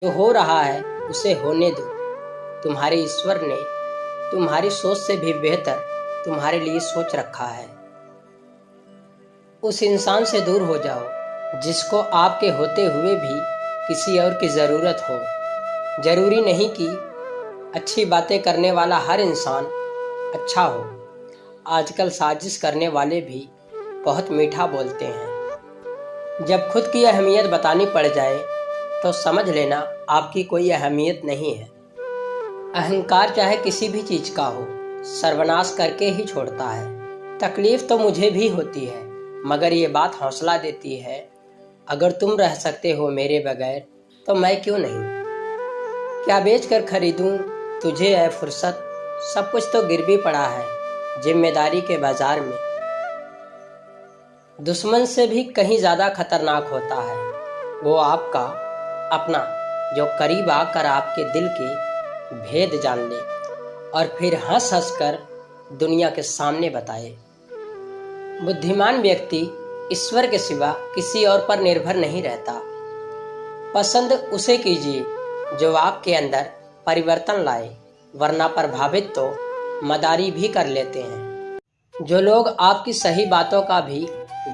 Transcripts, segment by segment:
जो हो रहा है उसे होने दो। तुम्हारे ईश्वर ने तुम्हारी सोच से भी बेहतर तुम्हारे लिए सोच रखा है। उस इंसान से दूर हो जाओ जिसको आपके होते हुए भी किसी और की ज़रूरत हो। जरूरी नहीं कि अच्छी बातें करने वाला हर इंसान अच्छा हो। आजकल साजिश करने वाले भी बहुत मीठा बोलते हैं। जब खुद की अहमियत बतानी पड़ जाए तो समझ लेना आपकी कोई अहमियत नहीं है। अहंकार चाहे किसी भी चीज का हो, सर्वनाश करके ही छोड़ता है। तकलीफ तो मुझे भी होती है, मगर ये बात हौसला देती है, अगर तुम रह सकते हो मेरे बगैर तो मैं क्यों नहीं। क्या बेच कर खरीदूं तुझे ऐ फुर्सत, सब कुछ तो गिरवी पड़ा है जिम्मेदारी के बाजार में। दुश्मन से भी कहीं ज्यादा खतरनाक होता है वो आपका अपना, जो करीब आकर आपके दिल के भेद जान ले और फिर हंस हंस कर दुनिया के सामने बताए। बुद्धिमान व्यक्ति ईश्वर के सिवा किसी और पर निर्भर नहीं रहता। पसंद उसे कीजिए जो आपके अंदर परिवर्तन लाए, वरना प्रभावित तो मदारी भी कर लेते हैं। जो लोग आपकी सही बातों का भी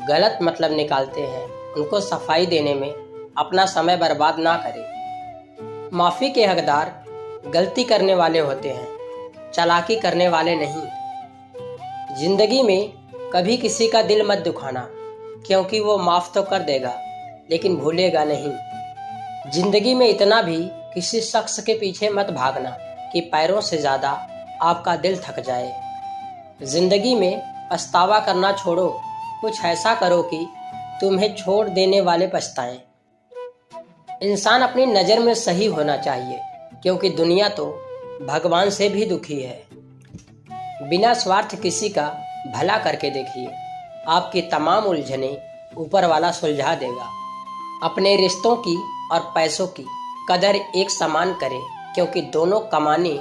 गलत मतलब निकालते हैं, उनको सफाई देने में अपना समय बर्बाद ना करें। माफ़ी के हकदार गलती करने वाले होते हैं, चालाकी करने वाले नहीं। जिंदगी में कभी किसी का दिल मत दुखाना, क्योंकि वो माफ़ तो कर देगा लेकिन भूलेगा नहीं। जिंदगी में इतना भी किसी शख्स के पीछे मत भागना कि पैरों से ज़्यादा आपका दिल थक जाए। जिंदगी में पछतावा करना छोड़ो, कुछ ऐसा करो कि तुम्हें छोड़ देने वाले पछताएं। इंसान अपनी नज़र में सही होना चाहिए, क्योंकि दुनिया तो भगवान से भी दुखी है। बिना स्वार्थ किसी का भला करके देखिए, आपकी तमाम उलझनें ऊपर वाला सुलझा देगा। अपने रिश्तों की और पैसों की कदर एक समान करें, क्योंकि दोनों कमाने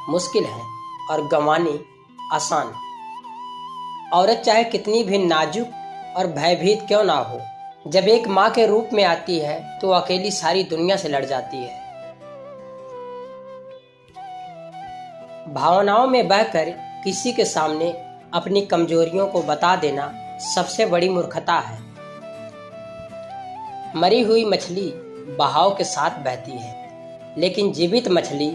मुश्किल है और गंवाने आसान। औरत चाहे कितनी भी नाजुक और भयभीत क्यों ना हो, जब एक माँ के रूप में आती है तो अकेली सारी दुनिया से लड़ जाती है। भावनाओं में बहकर किसी के सामने अपनी कमजोरियों को बता देना सबसे बड़ी मूर्खता है। मरी हुई मछली बहाव के साथ बहती है, लेकिन जीवित मछली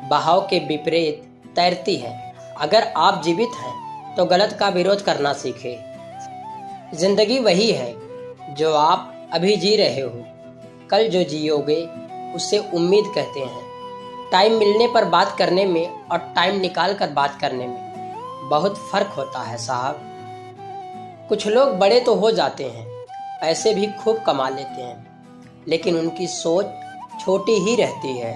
बहाव के विपरीत तैरती है। अगर आप जीवित हैं तो गलत का विरोध करना सीखें। जिंदगी वही है जो आप अभी जी रहे हो, कल जो जियोगे उसे उम्मीद कहते हैं। टाइम मिलने पर बात करने में और टाइम निकाल कर बात करने में बहुत फर्क होता है साहब। कुछ लोग बड़े तो हो जाते हैं, पैसे भी खूब कमा लेते हैं, लेकिन उनकी सोच छोटी ही रहती है।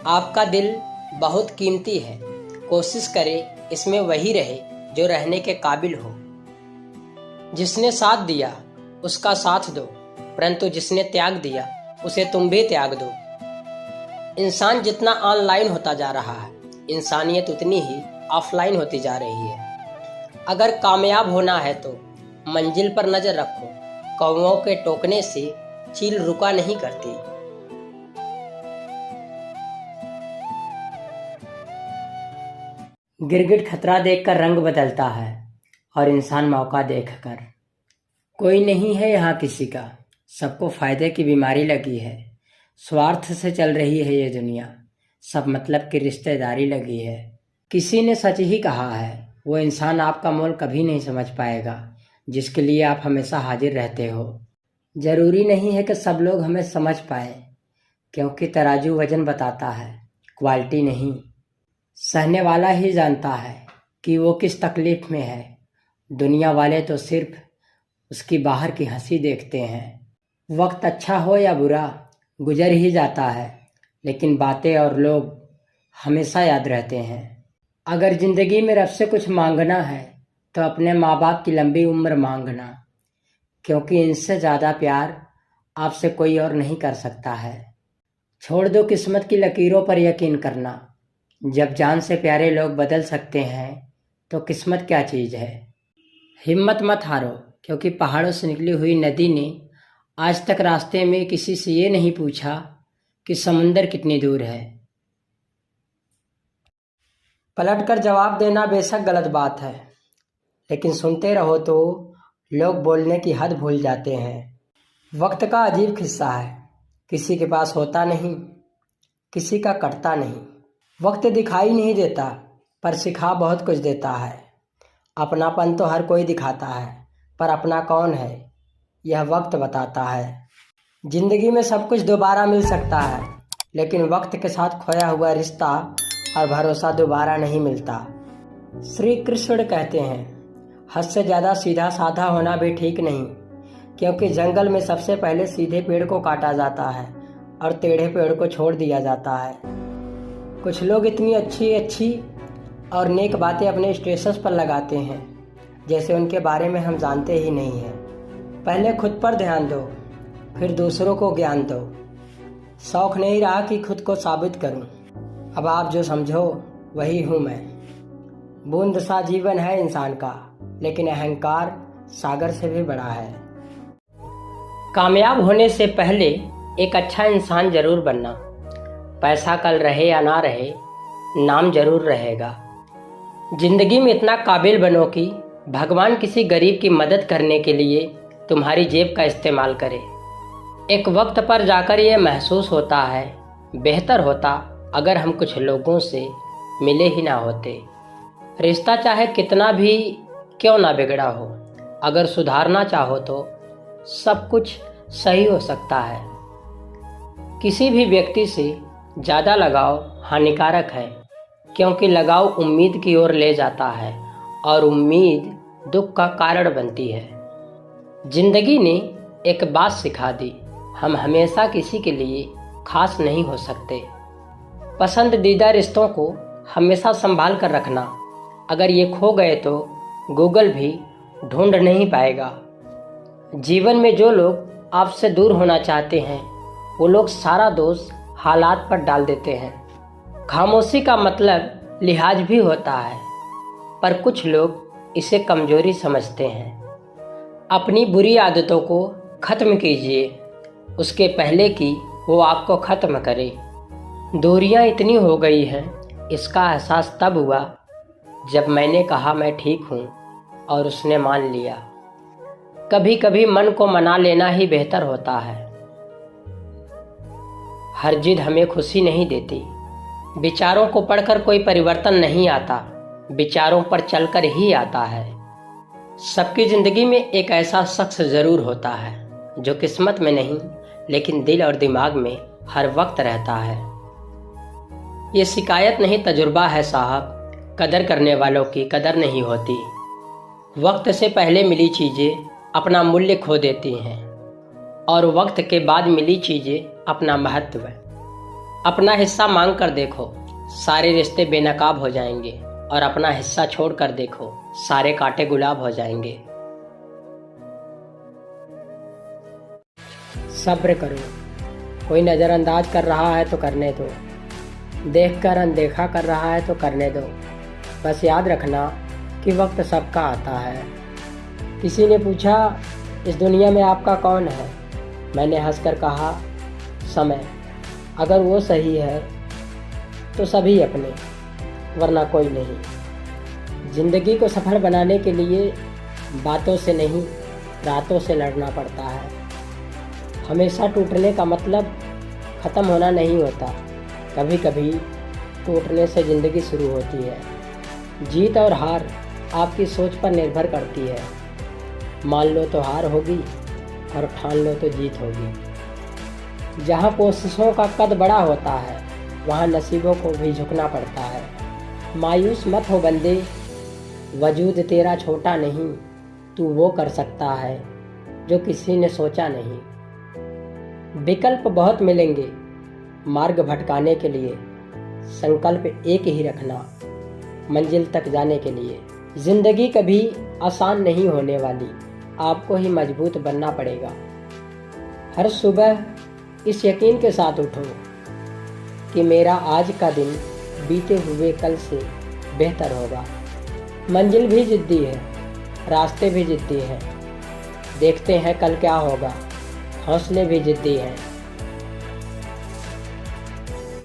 आपका दिल बहुत कीमती है, कोशिश करें इसमें वही रहे जो रहने के काबिल हो। जिसने साथ दिया उसका साथ दो, परंतु जिसने त्याग दिया उसे तुम भी त्याग दो। इंसान जितना ऑनलाइन होता जा रहा है, इंसानियत उतनी ही ऑफलाइन होती जा रही है। अगर कामयाब होना है तो मंजिल पर नजर रखो, कौवों के टोकने से चील रुका नहीं करती। गिरगिट खतरा देखकर रंग बदलता है और इंसान मौका देखकर। कोई नहीं है यहाँ किसी का, सबको फायदे की बीमारी लगी है। स्वार्थ से चल रही है ये दुनिया, सब मतलब की रिश्तेदारी लगी है। किसी ने सच ही कहा है, वो इंसान आपका मोल कभी नहीं समझ पाएगा जिसके लिए आप हमेशा हाजिर रहते हो। जरूरी नहीं है कि सब लोग हमें समझ पाए, क्योंकि तराजू वजन बताता है, क्वालिटी नहीं। सहने वाला ही जानता है कि वो किस तकलीफ में है। दुनिया वाले तो सिर्फ उसकी बाहर की हंसी देखते हैं। वक्त अच्छा हो या बुरा गुजर ही जाता है, लेकिन बातें और लोग हमेशा याद रहते हैं। अगर जिंदगी में रब से कुछ मांगना है तो अपने माँ बाप की लंबी उम्र मांगना, क्योंकि इनसे ज़्यादा प्यार आपसे कोई और नहीं कर सकता है। छोड़ दो किस्मत की लकीरों पर यकीन करना, जब जान से प्यारे लोग बदल सकते हैं तो किस्मत क्या चीज़ है। हिम्मत मत हारो, क्योंकि पहाड़ों से निकली हुई नदी ने आज तक रास्ते में किसी से ये नहीं पूछा कि समुंदर कितनी दूर है। पलटकर जवाब देना बेशक गलत बात है, लेकिन सुनते रहो तो लोग बोलने की हद भूल जाते हैं। वक्त का अजीब किस्सा है, किसी के पास होता नहीं, किसी का कटता नहीं। वक्त दिखाई नहीं देता पर सिखा बहुत कुछ देता है। अपनापन तो हर कोई दिखाता है, पर अपना कौन है यह वक्त बताता है। जिंदगी में सब कुछ दोबारा मिल सकता है, लेकिन वक्त के साथ खोया हुआ रिश्ता और भरोसा दोबारा नहीं मिलता। श्री कृष्ण कहते हैं, हद से ज़्यादा सीधा साधा होना भी ठीक नहीं, क्योंकि जंगल में सबसे पहले सीधे पेड़ को काटा जाता है और टेढ़े पेड़ को छोड़ दिया जाता है। कुछ लोग इतनी अच्छी और नेक बातें अपने स्टेटस पर लगाते हैं जैसे उनके बारे में हम जानते ही नहीं हैं। पहले खुद पर ध्यान दो, फिर दूसरों को ज्ञान दो। शौक नहीं रहा कि खुद को साबित करूं, अब आप जो समझो वही हूं मैं। बूंद सा जीवन है इंसान का, लेकिन अहंकार सागर से भी बड़ा है। कामयाब होने से पहले एक अच्छा इंसान जरूर बनना। पैसा कल रहे या ना रहे, नाम जरूर रहेगा। जिंदगी में इतना काबिल बनो कि भगवान किसी गरीब की मदद करने के लिए तुम्हारी जेब का इस्तेमाल करे। एक वक्त पर जाकर यह महसूस होता है, बेहतर होता अगर हम कुछ लोगों से मिले ही ना होते। रिश्ता चाहे कितना भी क्यों ना बिगड़ा हो, अगर सुधारना चाहो तो सब कुछ सही हो सकता है। किसी भी व्यक्ति से ज़्यादा लगाव हानिकारक है, क्योंकि लगाव उम्मीद की ओर ले जाता है और उम्मीद दुख का कारण बनती है। जिंदगी ने एक बात सिखा दी, हम हमेशा किसी के लिए खास नहीं हो सकते। पसंदीदा रिश्तों को हमेशा संभाल कर रखना, अगर ये खो गए तो गूगल भी ढूंढ नहीं पाएगा। जीवन में जो लोग आपसे दूर होना चाहते हैं, वो लोग सारा दोष हालात पर डाल देते हैं। खामोशी का मतलब लिहाज भी होता है, पर कुछ लोग इसे कमजोरी समझते हैं। अपनी बुरी आदतों को ख़त्म कीजिए, उसके पहले कि वो आपको ख़त्म करे। दूरियां इतनी हो गई हैं, इसका एहसास तब हुआ जब मैंने कहा मैं ठीक हूँ और उसने मान लिया। कभी कभी मन को मना लेना ही बेहतर होता है। हर जिद हमें खुशी नहीं देती। विचारों को पढ़कर कोई परिवर्तन नहीं आता, विचारों पर चलकर ही आता है। सबकी ज़िंदगी में एक ऐसा शख्स ज़रूर होता है जो किस्मत में नहीं, लेकिन दिल और दिमाग में हर वक्त रहता है। ये शिकायत नहीं, तजुर्बा है साहब। कदर करने वालों की कदर नहीं होती। वक्त से पहले मिली चीज़ें अपना मूल्य खो देती हैं, और वक्त के बाद मिली चीज़ें अपना महत्व। अपना हिस्सा मांग कर देखो, सारे रिश्ते बेनकाब हो जाएंगे, और अपना हिस्सा छोड़ कर देखो, सारे कांटे गुलाब हो जाएंगे। सब्र करो, कोई नज़रअंदाज कर रहा है तो करने दो, देखकर अनदेखा कर रहा है तो करने दो। बस याद रखना कि वक्त सबका आता है। किसी ने पूछा, इस दुनिया में आपका कौन है? मैंने हंसकर कहा, समय। अगर वो सही है तो सभी अपने, वरना कोई नहीं। ज़िंदगी को सफल बनाने के लिए बातों से नहीं, रातों से लड़ना पड़ता है। हमेशा टूटने का मतलब ख़त्म होना नहीं होता, कभी कभी टूटने से ज़िंदगी शुरू होती है। जीत और हार आपकी सोच पर निर्भर करती है। मान लो तो हार होगी, और ठान लो तो जीत होगी। जहाँ कोशिशों का कद बड़ा होता है, वहाँ नसीबों को भी झुकना पड़ता है। मायूस मत हो बंदे, वजूद तेरा छोटा नहीं, तू वो कर सकता है जो किसी ने सोचा नहीं। विकल्प बहुत मिलेंगे मार्ग भटकाने के लिए, संकल्प एक ही रखना मंजिल तक जाने के लिए। जिंदगी कभी आसान नहीं होने वाली, आपको ही मजबूत बनना पड़ेगा। हर सुबह इस यकीन के साथ उठो कि मेरा आज का दिन बीते हुए कल से बेहतर होगा। मंजिल भी जिद्दी है, रास्ते भी जिद्दी हैं, देखते हैं कल क्या होगा। हौसले भी जिद्दी हैं,